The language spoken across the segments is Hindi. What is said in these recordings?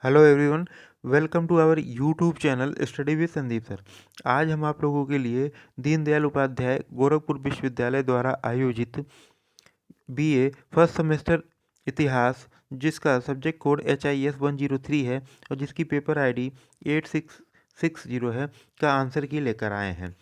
Hello everyone. Welcome to our YouTube channel study with Sandeep sir. आज हम आप लोगों के लिए दीनदयाल उपाध्याय गोरखपुर विश्वविद्यालय द्वारा आयोजित बीए फर्स्ट सेमेस्टर इतिहास, जिसका सब्जेक्ट कोड HIS 103 है और जिसकी पेपर आईडी 8660 है, का आंसर की लेकर आए हैं।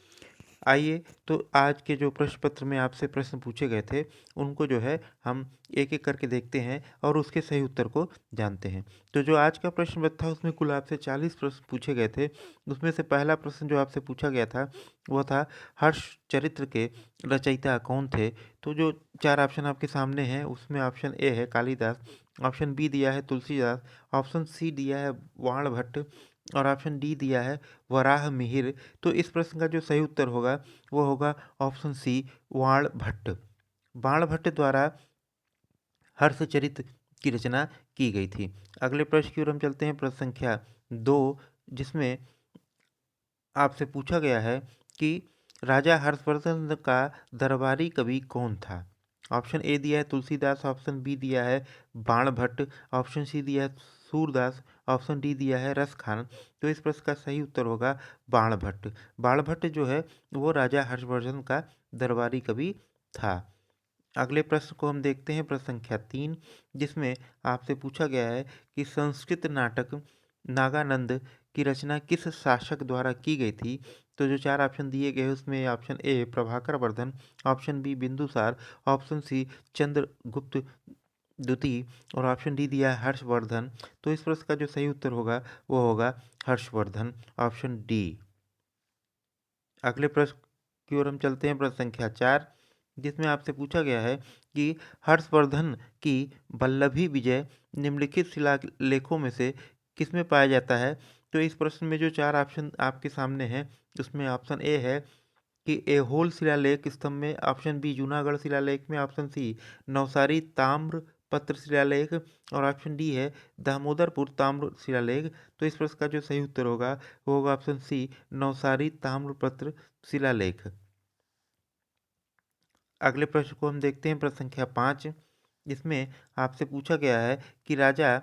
आइए, तो आज के जो प्रश्न पत्र में आपसे प्रश्न पूछे गए थे उनको जो है हम एक एक करके देखते हैं और उसके सही उत्तर को जानते हैं। तो जो आज का प्रश्न पत्र था उसमें कुल आपसे 40 प्रश्न पूछे गए थे। उसमें से पहला प्रश्न जो आपसे पूछा गया था वो था हर्ष चरित्र के रचयिता कौन थे। तो जो चार ऑप्शन आपके सामने हैं उसमें ऑप्शन ए है कालिदास, ऑप्शन बी दिया है तुलसीदास, ऑप्शन सी दिया है वाण भट्ट और ऑप्शन डी दिया है वराह मिहिर। तो इस प्रश्न का जो सही उत्तर होगा वो होगा ऑप्शन सी वाण भट्ट। बाण भट्ट द्वारा हर्षचरित की रचना की गई थी। अगले प्रश्न की ओर हम चलते हैं। प्रश्न संख्या 2, जिसमें आपसे पूछा गया है कि राजा हर्षवर्धन का दरबारी कवि कौन था। ऑप्शन ए दिया है तुलसीदास, ऑप्शन बी दिया है बाण भट्ट, ऑप्शन सी दिया है सूरदास, ऑप्शन डी दिया है रस खान। तो इस प्रश्न का सही उत्तर होगा बाण भट्ट। बाण भट्ट जो है वो राजा हर्षवर्धन का दरबारी कवि था। अगले प्रश्न को हम देखते हैं। प्रश्न संख्या 3, जिसमें आपसे पूछा गया है कि संस्कृत नाटक नागानंद की रचना किस शासक द्वारा की गई थी। तो जो चार ऑप्शन दिए गए उसमें option A Prabhakar Vardhan, option B Bindusara, option C Chandragupta द्वितीय और ऑप्शन डी दिया है हर्षवर्धन। तो इस प्रश्न का जो सही उत्तर होगा वो होगा हर्षवर्धन, ऑप्शन डी। अगले प्रश्न की ओर हम चलते हैं। प्रश्न संख्या 4, जिसमें आपसे पूछा गया है कि हर्षवर्धन की वल्लभी विजय निम्नलिखित शिलालेखों में से किसमें पाया जाता है। तो इस प्रश्न में जो चार ऑप्शन आपके सामने हैं उसमें ऑप्शन ए है कि एहोल शिलालेख स्तंभ में, ऑप्शन बी जूनागढ़ शिलालेख में, ऑप्शन सी नवसारी ताम्र पत्र शिलालेख और ऑप्शन डी है दामोदरपुर ताम्र शिलालेख। तो इस प्रश्न का जो सही उत्तर होगा वो होगा ऑप्शन सी नवसारी ताम्रपत्र शिलालेख। अगले प्रश्न को हम देखते हैं। प्रश्न संख्या 5, जिसमें आपसे पूछा गया है कि राजा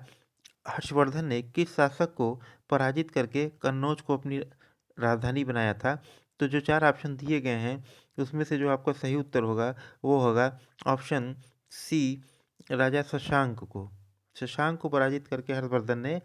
हर्षवर्धन ने किस शासक को पराजित करके कन्नौज को अपनी राजधानी बनाया था। तो जो चार ऑप्शन दिए गए हैं उसमें से जो आपका सही उत्तर होगा वो होगा ऑप्शन सी राजा शशांक को पराजित करके हर्षवर्धन ने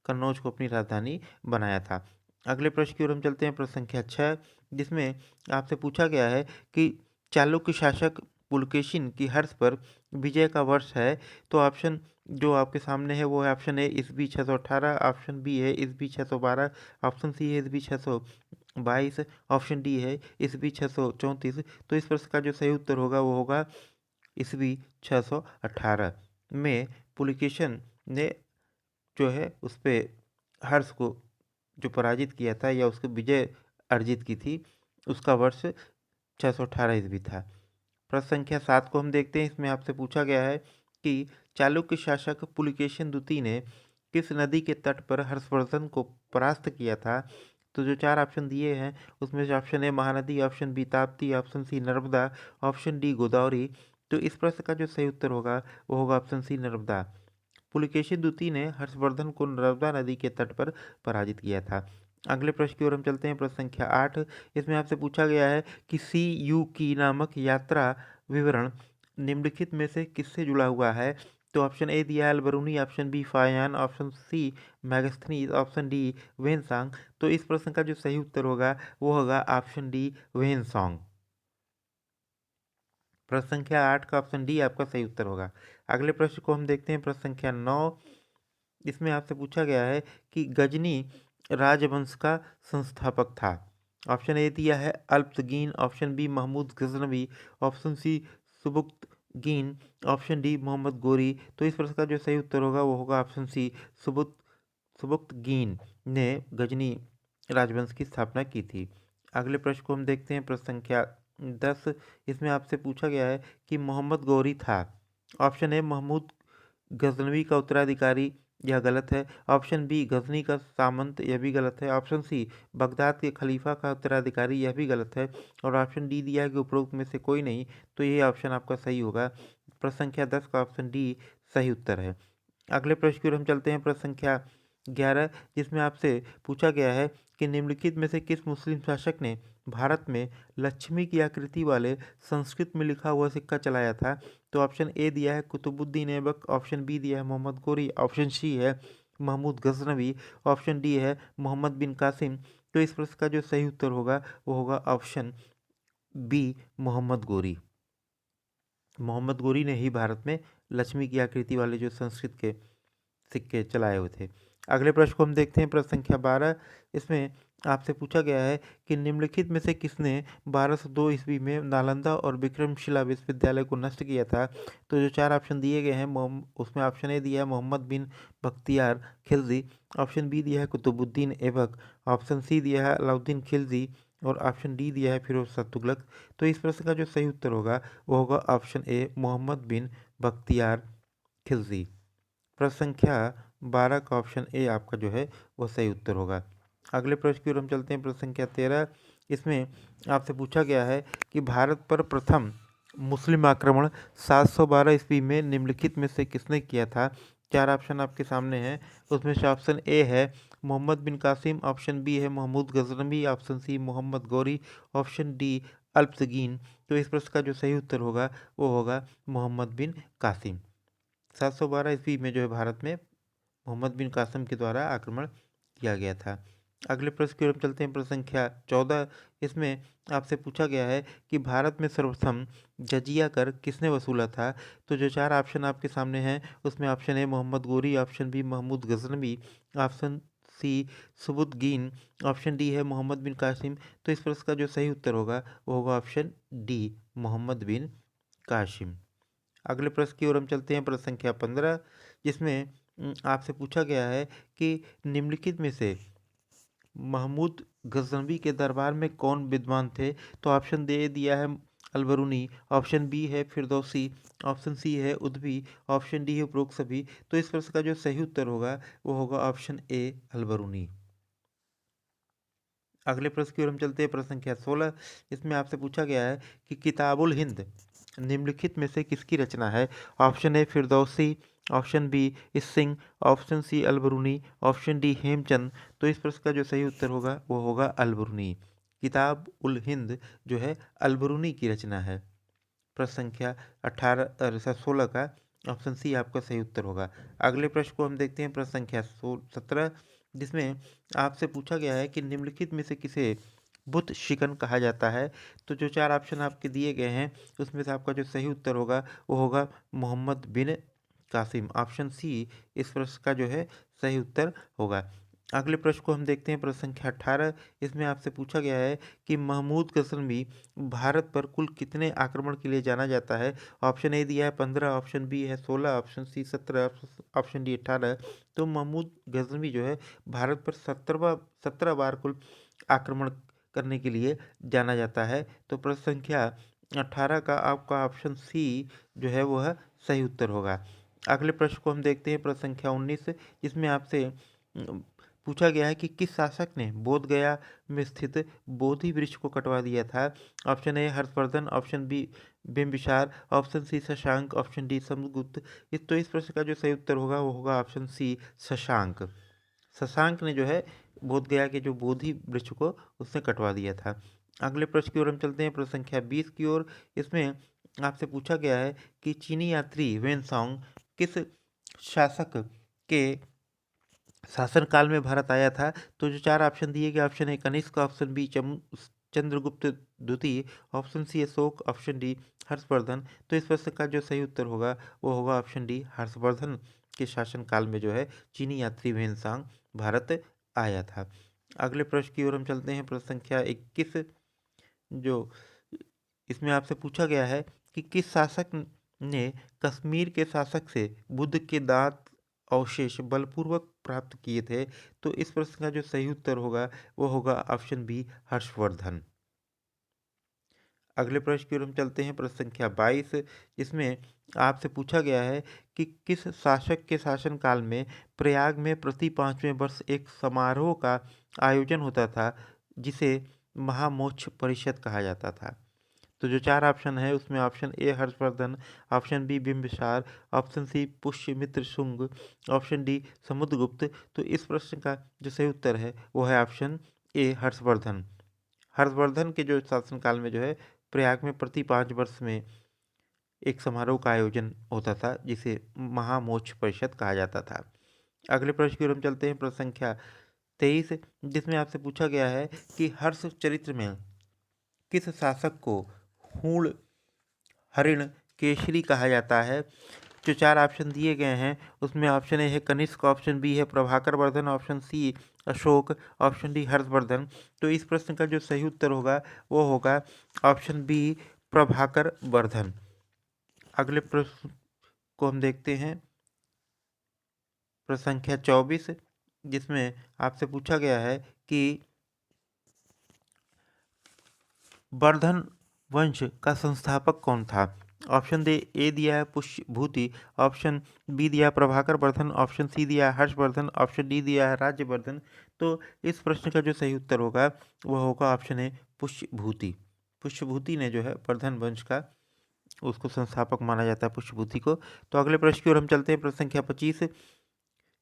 कन्नौज को अपनी राजधानी बनाया था। अगले प्रश्न की ओर हम चलते हैं। प्रश्न संख्या 6, जिसमें आपसे पूछा गया है कि चालुक्य शासक पुलकेशिन की हर्ष पर विजय का वर्ष है। तो ऑप्शन जो आपके सामने है वो है ऑप्शन ए ईस्वी 618, ऑप्शन बी है ईस्वी 612, ऑप्शन सी है ईस्वी 622, ऑप्शन डी है ईस्वी 634। तो इस प्रश्न का जो सही उत्तर होगा वो होगा ईस्वी 618 में पुलकेशिन ने जो है उस पे हर्ष को जो पराजित किया था या उसकी विजय अर्जित की थी उसका वर्ष 618 ईस्वी था। प्रश्न संख्या 7 को हम देखते हैं। इसमें आपसे पूछा गया है कि चालुक्य शासक पुलिकेशिन द्वितीय ने किस नदी के तट पर हर्षवर्धन को परास्त किया था। तो जो चार ऑप्शन दिए हैं उसमें से option A Mahanadi, option B Tapti, option C Narmada, option D Godavari. तो इस प्रश्न का जो सही उत्तर होगा वो होगा ऑप्शन सी नर्मदा। पुलकेशिन द्वितीय ने हर्षवर्धन को नर्मदा नदी के तट पर पराजित किया था। अगले प्रश्न की ओर हम चलते हैं। प्रश्न संख्या 8, इसमें आपसे पूछा गया है कि CU की नामक यात्रा विवरण निम्नलिखित में से किससे जुड़ा हुआ है। तो ऑप्शन ए दिया है Alberuni, option B Fahien, option C Megasthenes, option D Hiuen Tsang. तो इस प्रश्न का जो सही उत्तर होगा वो होगा ऑप्शन डी वेनसांग। प्रश्न संख्या 8 का ऑप्शन डी आपका सही उत्तर होगा। अगले प्रश्न को हम देखते हैं। प्रश्न संख्या 9, इसमें आपसे पूछा गया है कि गजनी राजवंश का संस्थापक था। ऑप्शन ए दिया है Alptigin, option B Mahmud Ghaznavi, option C Sabuktigin, option D Muhammad Ghori. तो इस प्रश्न का जो सही उत्तर होगा वो होगा ऑप्शन सी सुबुक्तगीन ने गजनी राजवंश की स्थापना की थी। अगले प्रश्न को हम देखते हैं। प्रश्न संख्या 10, इसमें आपसे पूछा गया है कि मोहम्मद गौरी था। ऑप्शन ए महमूद गजनवी का उत्तराधिकारी, यह गलत है। ऑप्शन बी गजनी का सामंत, यह भी गलत है। ऑप्शन सी बगदाद के खलीफा का उत्तराधिकारी, यह भी गलत है। और ऑप्शन डी दिया है कि उपरोक्त में से कोई नहीं। तो ये ऑप्शन आपका सही होगा। प्रश्न संख्या 10 का ऑप्शन डी सही उत्तर है। अगले प्रश्न की ओर हम चलते हैं। प्रश्न संख्या 11 जिसमें आपसे पूछा गया है कि निम्नलिखित में से किस मुस्लिम शासक ने भारत में लक्ष्मी की आकृति वाले संस्कृत में लिखा हुआ सिक्का चलाया था? तो ऑप्शन ए दिया है कुतुबुद्दीन ऐबक, ऑप्शन बी दिया है मोहम्मद गोरी, ऑप्शन सी है महमूद गजनवी, ऑप्शन डी है मोहम्मद बिन कासिम। तो इस प्रश्न का जो सही उत्तर होगा वो होगा ऑप्शन बी मोहम्मद गोरी। मोहम्मद गोरी ने ही भारत में लक्ष्मी की आकृति वाले जो संस्कृत के सिक्के चलाए हुए थे। अगले प्रश्न को हम देखते हैं, प्रश्न संख्या 12। इसमें आपसे पूछा गया है कि निम्नलिखित में से किसने 1202 ईस्वी में नालंदा और विक्रमशिला विश्वविद्यालय को नष्ट किया था? तो जो चार ऑप्शन दिए गए हैं उसमें ऑप्शन ए दिया है मोहम्मद बिन बख्तियार खिलजी, ऑप्शन बी दिया है कुतुबुद्दीन ऐबक, ऑप्शन सी दिया है अलाउद्दीन खिलजी और ऑप्शन डी दिया है फिरोज शाह तुगलक। तो इस प्रश्न का जो सही उत्तर होगा वो होगा ऑप्शन ए मोहम्मद बिन बख्तियार खिलजी। प्रश्न संख्या 12 का ऑप्शन ए आपका जो है वो सही उत्तर होगा। अगले प्रश्न की ओर हम चलते हैं, प्रश्न संख्या 13। इसमें आपसे पूछा गया है कि भारत पर प्रथम मुस्लिम आक्रमण 712 ईस्वी में निम्नलिखित में से किसने किया था? चार ऑप्शन आपके सामने हैं, उसमें से ऑप्शन ए है मोहम्मद बिन कासिम, ऑप्शन बी है Mahmud Ghaznavi, option C Muhammad Ghori, option D Alptigin. तो इस प्रश्न का जो सही उत्तर होगा वो होगा मोहम्मद बिन कासिम। 712 ईस्वी में जो है भारत में मोहम्मद बिन कासिम के द्वारा आक्रमण किया गया था। अगले प्रश्न की ओर हम चलते हैं, प्रश्न संख्या 14। इसमें आपसे पूछा गया है कि भारत में सर्वप्रथम जजिया कर किसने वसूला था? तो जो चार ऑप्शन आपके सामने हैं उसमें option A Mohammed Ghori, option B Mahmud Ghaznavi, option C Subuddin, option D है मोहम्मद बिन कासिम। तो इस प्रश्न का जो सही उत्तर होगा वो होगा ऑप्शन डी मोहम्मद बिन कासिम। अगले प्रश्न की ओर हम चलते हैं, प्रश्न संख्या 15। जिसमें आपसे पूछा गया है कि निम्नलिखित में से महमूद गजनवी के दरबार में कौन विद्वान थे? तो ऑप्शन दे दिया है अलबरूनी, ऑप्शन बी है फिरदौसी, ऑप्शन सी है उद्वी, ऑप्शन डी है उपरोक्त सभी। तो इस प्रश्न का जो सही उत्तर होगा वो होगा ऑप्शन ए अलबरूनी। अगले प्रश्न की ओर हम चलते हैं, प्रश्न संख्या 16। इसमें आपसे पूछा गया है कि किताबुल हिंद निम्नलिखित में से किसकी रचना है? Option A Firdausi, option B Singh, option C Alberuni, option D Hemchand. तो इस प्रश्न का जो सही उत्तर होगा वो होगा अलबरूनी। किताब उल हिंद जो है अलबरूनी की रचना है। प्रश्न संख्या 16 का ऑप्शन सी आपका सही उत्तर होगा। अगले प्रश्न को हम देखते हैं, प्रश्न संख्या 17। जिसमें आपसे पूछा गया है कि निम्नलिखित में से किसे बुत शिकन कहा जाता है? तो जो चार ऑप्शन आपके दिए गए हैं उसमें से आपका जो सही उत्तर होगा वो होगा मोहम्मद बिन कासिम, ऑप्शन सी इस प्रश्न का जो है सही उत्तर होगा। अगले प्रश्न को हम देखते हैं, प्रश्न संख्या 18। इसमें आपसे पूछा गया है कि महमूद गजनवी भारत पर कुल कितने आक्रमण के लिए जाना जाता है? ऑप्शन ए दिया है 15, ऑप्शन बी है 16, ऑप्शन सी 17, ऑप्शन डी 18। तो महमूद गजनवी जो है भारत पर 17 बार कुल आक्रमण करने के लिए जाना जाता है। तो प्रश्न संख्या 18 का आपका ऑप्शन सी जो है वह सही उत्तर होगा। अगले प्रश्न को हम देखते हैं, प्रश्न संख्या 19। जिसमें आपसे पूछा गया है कि किस शासक ने बोध गया में स्थित बोधि वृक्ष को कटवा दिया था? Option A Harshvardhan, option B Bimbisara, option C Shashank, option D Samudragupta. तो इस प्रश्न का जो सही उत्तर होगा वो होगा ऑप्शन सी शशांक। शशांक ने जो है बोध गया के जो बोधि वृक्ष को उसने कटवा दिया था। अगले प्रश्न की ओर हम चलते हैं, प्रश्न संख्या 20 की ओर। इसमें आपसे पूछा गया है कि चीनी यात्री वेनसोंग किस शासक के शासनकाल में भारत आया था? तो जो चार ऑप्शन दिए गए ऑप्शन है कनिष्क, ऑप्शन बी चंद्रगुप्त द्वितीय, option C Ashoka, option D Harshvardhan. तो इस प्रश्न का जो सही उत्तर होगा वो होगा ऑप्शन डी हर्षवर्धन के शासनकाल में जो है चीनी यात्री वेनसांग भारत आया था। अगले प्रश्न की ओर हम चलते हैं, प्रश्न संख्या 21। जो इसमें आपसे पूछा गया है कि किस शासक ने कश्मीर के शासक से बुद्ध के दांत अवशेष बलपूर्वक प्राप्त किए थे? तो इस प्रश्न का जो सही उत्तर होगा वो होगा ऑप्शन बी हर्षवर्धन। अगले प्रश्न की ओर हम चलते हैं, प्रश्न संख्या 22। इसमें आपसे पूछा गया है कि किस शासक के शासनकाल में प्रयाग में प्रति 5वें वर्ष एक समारोह का आयोजन होता था जिसे महामोक्ष परिषद कहा जाता था? तो जो चार ऑप्शन है उसमें option A Harshvardhan, option B Bimbisara, option C Pushyamitra Shunga, option D Samudragupta. तो इस प्रश्न का जो सही उत्तर है वो है ऑप्शन ए हर्षवर्धन। हर्षवर्धन के जो शासनकाल में जो है प्रयाग में प्रति 5 वर्ष में एक समारोह का आयोजन होता था जिसे महामोक्ष परिषद कहा जाता था। अगले प्रश्न की ओर हम चलते हैं, प्रश्न संख्या 23, जिसमें आपसे पूछा गया है कि हर्ष चरित्र में किस शासक को हूण हरिण केसरी कहा जाता है। जो चार ऑप्शन दिए गए हैं उसमें ऑप्शन ए है कनिष्क, ऑप्शन बी है Prabhakar Vardhan, option C Ashoka, option D Harshvardhan. तो इस प्रश्न का जो सही उत्तर होगा वो होगा ऑप्शन बी प्रभाकर वर्धन। अगले प्रश्न को हम देखते हैं, प्रश्न संख्या 24, जिसमें आपसे पूछा गया है कि वर्धन वंश का संस्थापक कौन था। ऑप्शन ए दिया है पुष्यभूति, ऑप्शन बी दिया है प्रभाकर वर्धन, ऑप्शन सी दिया है हर्षवर्धन, ऑप्शन डी दिया है राज्यवर्धन। तो इस प्रश्न का जो सही उत्तर होगा वह होगा ऑप्शन ए पुष्यभूति। पुष्यभूति ने जो है वर्धन वंश का उसको संस्थापक माना जाता है पुष्यभूति को। तो अगले प्रश्न की ओर हम चलते हैं, प्रश्न संख्या 25,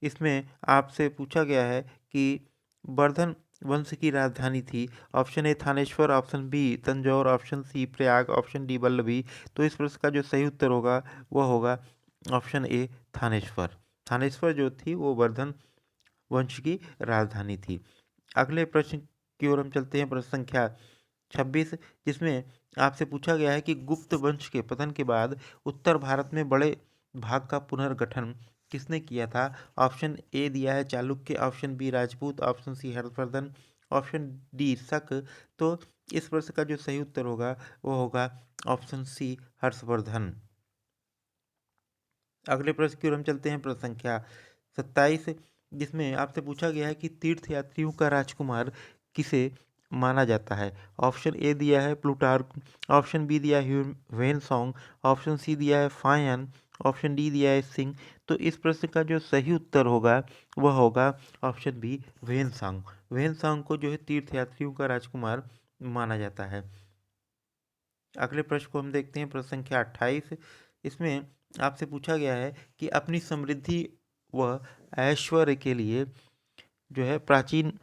इसमें आपसे पूछा गया है कि वर्धन वंश की राजधानी थी। Option A Thanesar, option B Tanjore, option C Prayag, option D Vallabhi. तो इस प्रश्न का जो सही उत्तर होगा वह होगा ऑप्शन ए थानेश्वर। थानेश्वर जो थी वो वर्धन वंश की राजधानी थी। अगले प्रश्न की ओर हम चलते हैं, प्रश्न संख्या 26, जिसमें आपसे पूछा गया है कि गुप्त वंश के पतन के बाद उत्तर भारत में बड़े भाग का पुनर्गठन किसने किया था। ऑप्शन ए दिया है Chalukya, option B Rajput, option C Harshvardhan, option D Shaka. तो इस प्रश्न का जो सही उत्तर होगा वो होगा ऑप्शन सी हर्षवर्धन। अगले प्रश्न की ओर हम चलते हैं, प्रश्न संख्या 27, जिसमें आपसे पूछा गया है कि तीर्थयात्रियों का राजकुमार किसे माना जाता है। ऑप्शन ए दिया है प्लूटार्क, ऑप्शन बी दिया है ह्वेनसॉन्ग, ऑप्शन सी दिया है फायन, ऑप्शन डी दिया है सिंह। तो इस प्रश्न का जो सही उत्तर होगा वह होगा ऑप्शन बी ह्वेनसॉन्ग। ह्वेनसॉन्ग को जो है तीर्थयात्रियों का राजकुमार माना जाता है। अगले प्रश्न को हम देखते हैं, प्रश्न संख्या 28, इसमें आपसे पूछा गया है कि अपनी समृद्धि व ऐश्वर्य के लिए जो है प्राचीन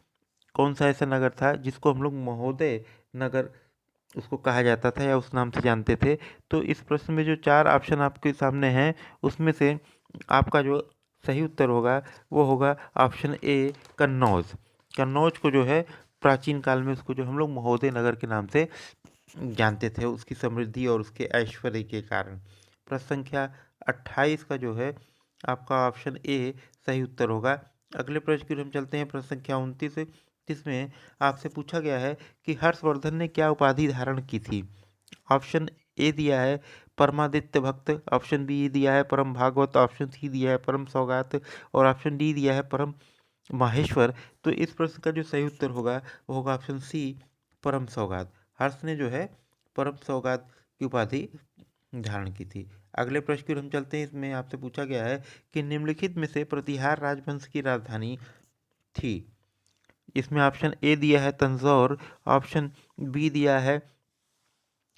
कौन सा ऐसा नगर था जिसको हम लोग महोदय नगर उसको कहा जाता था या उस नाम से जानते थे। तो इस प्रश्न में जो चार ऑप्शन आपके सामने हैं उसमें से आपका जो सही उत्तर होगा वो होगा ऑप्शन ए कन्नौज। कन्नौज को जो है प्राचीन काल में उसको जो हम लोग महोदय नगर के नाम से जानते थे उसकी समृद्धि और उसके ऐश्वर्य के कारण। प्रश्न संख्या 28 का जो है आपका ऑप्शन ए सही उत्तर होगा। अगले प्रश्न की ओर हम चलते हैं, प्रश्न संख्या 29, जिसमें आपसे पूछा गया है कि हर्षवर्धन ने क्या उपाधि धारण की थी। ऑप्शन ए दिया है परमादित्य भक्त, ऑप्शन बी दिया है परम भागवत, ऑप्शन सी दिया है परम सौगात और ऑप्शन डी दिया है परम माहेश्वर। तो इस प्रश्न का जो सही उत्तर होगा वो होगा ऑप्शन सी परम सौगात। हर्ष ने जो है परम सौगात की उपाधि धारण की थी। अगले प्रश्न की ओर हम चलते हैं, इसमें आपसे पूछा गया है कि निम्नलिखित में से प्रतिहार राजवंश की राजधानी थी। इसमें ऑप्शन ए दिया है तंजौर, ऑप्शन बी दिया है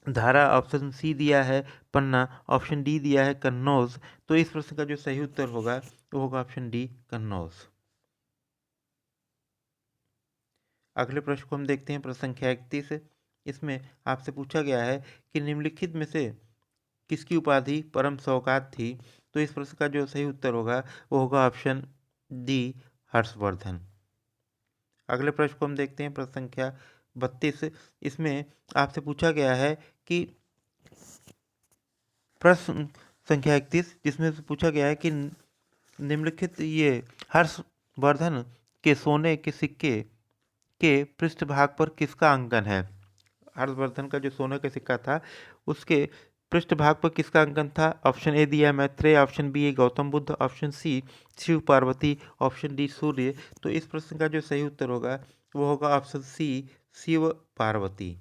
धारा, ऑप्शन सी दिया है पन्ना, ऑप्शन डी दिया है कन्नौज। तो इस प्रश्न का जो सही उत्तर होगा वो होगा ऑप्शन डी कन्नौज। अगले प्रश्न को हम देखते हैं, प्रश्न संख्या 31, इसमें आपसे पूछा गया है कि निम्नलिखित में से किसकी उपाधि परम सौगात थी। तो इस प्रश्न का जो सही उत्तर होगा वो होगा ऑप्शन डी हर्षवर्धन। अगले प्रश्न को हम देखते हैं, प्रश्न संख्या 32, इसमें आपसे पूछा गया है कि प्रश्न संख्या 31, जिसमें से पूछा गया है कि निम्नलिखित ये हर्षवर्धन के सोने के सिक्के के पृष्ठभाग पर किसका अंकन है। हर्षवर्धन का जो सोने का सिक्का था उसके पृष्ठभाग पर किसका अंकन था। ऑप्शन ए दिया है मैत्रेय, ऑप्शन बी है Gautam Buddha, option C Shiv Parvati, option D Surya. तो इस प्रश्न का जो सही उत्तर होगा वो होगा ऑप्शन सी शिव पार्वती।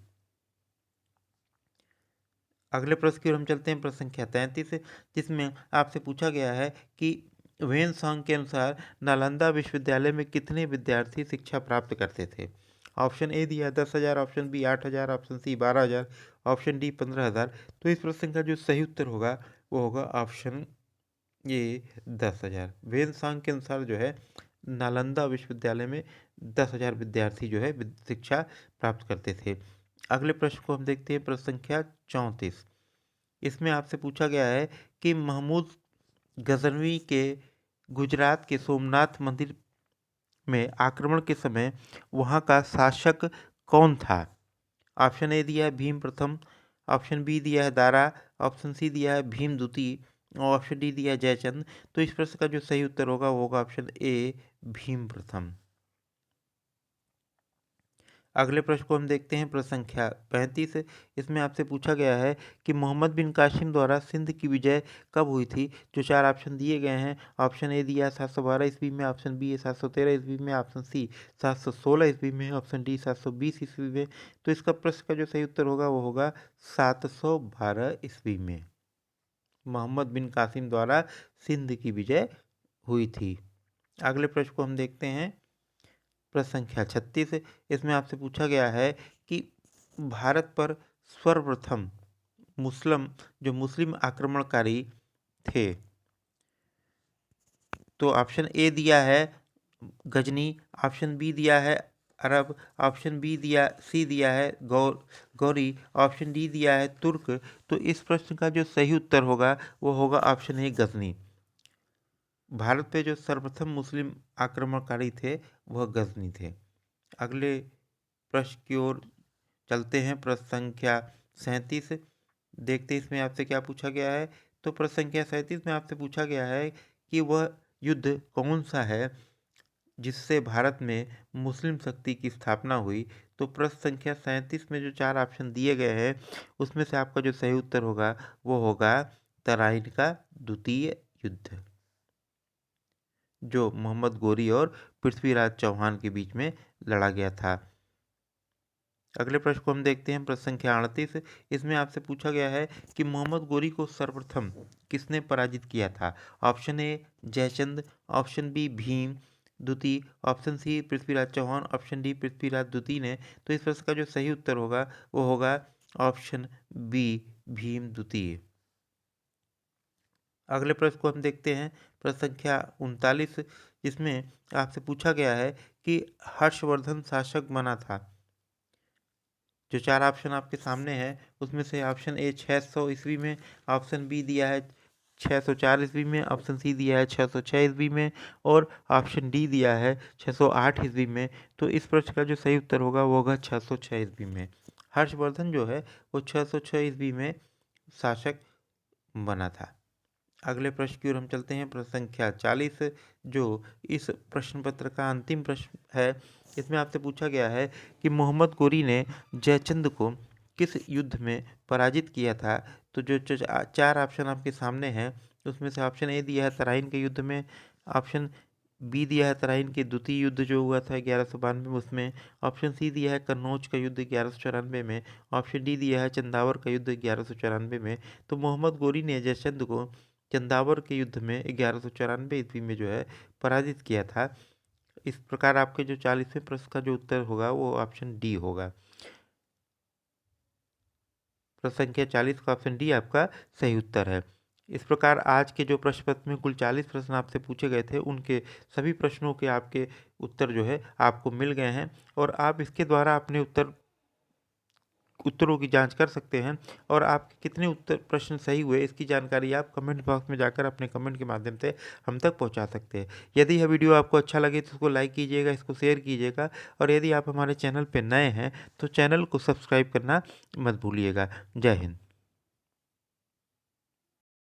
अगले प्रश्न की ओर हम चलते हैं, प्रश्न संख्या 33, जिसमें आपसे पूछा गया है कि ह्वेनसांग के अनुसार नालंदा विश्वविद्यालय में कितने विद्यार्थी शिक्षा प्राप्त करते थे। ऑप्शन ए दिया 10,000, option B 8,000, option C 12,000, option D 15,000। तो इस प्रश्न का जो सही उत्तर होगा वो होगा ऑप्शन ए 10,000। वेदसांग के अनुसार जो है नालंदा विश्वविद्यालय में 10,000 विद्यार्थी जो है शिक्षा प्राप्त करते थे। अगले प्रश्न को हम देखते हैं, प्रश्न संख्या 34। इसमें आपसे पूछा गया है कि महमूद गजनवी के गुजरात के सोमनाथ मंदिर में आक्रमण के समय वहां का शासक कौन था। ऑप्शन ए दिया है भीम प्रथम, ऑप्शन बी दिया है दारा, ऑप्शन सी दिया है भीम द्वितीय और ऑप्शन डी दिया है जयचंद। तो इस प्रश्न का जो सही उत्तर होगा वो होगा ऑप्शन ए भीम प्रथम। अगले प्रश्न को हम देखते हैं, प्रश्न संख्या 35। इसमें आपसे पूछा गया है कि मोहम्मद बिन कासिम द्वारा सिंध की विजय कब हुई थी। जो 4 ऑप्शन दिए गए हैं, ऑप्शन ए दिया है 712 ईस्वी में, ऑप्शन बी है 713 ईस्वी में, ऑप्शन सी 716 ईस्वी में, ऑप्शन डी 720 ईस्वी में। तो इसका प्रश्न का जो सही उत्तर होगा वो होगा 712 ईस्वी में मोहम्मद बिन कासिम द्वारा सिंध की विजय हुई थी। अगले प्रश्न को हम देखते हैं, प्रश्न संख्या 36। इसमें आपसे पूछा गया है कि भारत पर सर्वप्रथम मुस्लिम आक्रमणकारी थे। तो ऑप्शन ए दिया है गजनी, ऑप्शन बी दिया है अरब, ऑप्शन सी दिया है गौरी, ऑप्शन डी दिया है तुर्क। तो इस प्रश्न का जो सही उत्तर होगा वो होगा ऑप्शन ए गजनी। भारत पे जो सर्वप्रथम मुस्लिम आक्रमणकारी थे वह गजनी थे। अगले प्रश्न की ओर चलते हैं, प्रश्न संख्या 37। देखते इसमें आपसे क्या पूछा गया है। तो प्रश्न संख्या 37 में आपसे पूछा गया है कि वह युद्ध कौन सा है जिससे भारत में मुस्लिम शक्ति की स्थापना हुई। तो प्रश्न संख्या 37 में जो 4 ऑप्शन दिए गए हैं उसमें से आपका जो सही उत्तर होगा वो होगा तराइन का द्वितीय युद्ध, जो मोहम्मद गोरी और पृथ्वीराज चौहान के बीच में लड़ा गया था। अगले प्रश्न को हम देखते हैं, प्रश्न संख्या 38। इसमें आपसे पूछा गया है कि मोहम्मद गोरी को सर्वप्रथम किसने पराजित किया था। Option A Jaichand, option B Bhim द्वितीय, option C Prithviraj Chauhan, option D Prithviraj द्वितीय ने। तो इस प्रश्न का जो सही उत्तर होगा वो होगा ऑप्शन बी भीम द्वितीय। अगले प्रश्न को हम देखते हैं, प्रश्न संख्या 39। जिसमें आपसे पूछा गया है कि हर्षवर्धन शासक बना था। जो 4 ऑप्शन आपके सामने हैं उसमें से ऑप्शन ए 600 ईस्वी में, ऑप्शन बी दिया है 604 ईस्वी में, ऑप्शन सी दिया है 606 ईस्वी में और ऑप्शन डी दिया है 608 ईस्वी में। तो इस प्रश्न का जो सही उत्तर होगा वो होगा 606 ईस्वी में। हर्षवर्धन जो है वो 606 ईस्वी में शासक बना था। अगले प्रश्न की ओर हम चलते हैं, प्रश्न संख्या 40, जो इस प्रश्न पत्र का अंतिम प्रश्न है। इसमें आपसे पूछा गया है कि मोहम्मद गोरी ने जयचंद को किस युद्ध में पराजित किया था। तो जो 4 ऑप्शन आपके सामने हैं उसमें से ऑप्शन ए दिया है तराइन के युद्ध में, ऑप्शन बी दिया है तराइन के द्वितीय युद्ध जो हुआ था 1192 में उसमें, ऑप्शन सी दिया है कन्नौज का युद्ध 1194 में, ऑप्शन डी दिया है चंदावर का युद्ध 1194 में। तो मोहम्मद गोरी ने जयचंद को चंदावर के युद्ध में 1194 ईस्वी में जो है पराजित किया था। इस प्रकार आपके जो 40वें प्रश्न का जो उत्तर होगा वो ऑप्शन डी होगा। प्रश्न संख्या 40 का ऑप्शन डी आपका सही उत्तर है। इस प्रकार आज के जो प्रश्न पत्र में कुल 40 प्रश्न आपसे पूछे गए थे उनके सभी प्रश्नों के आपके उत्तर जो है आपको मिल गए हैं और आप इसके द्वारा अपने उत्तरों की जांच कर सकते हैं और आपके कितने उत्तर प्रश्न सही हुए इसकी जानकारी आप कमेंट बॉक्स में जाकर अपने कमेंट के माध्यम से हम तक पहुंचा सकते हैं। यदि यह वीडियो आपको अच्छा लगे तो इसको लाइक कीजिएगा, इसको शेयर कीजिएगा और यदि आप हमारे चैनल पर नए हैं तो चैनल को सब्सक्राइब करना मत भूलिएगा। जय हिंद।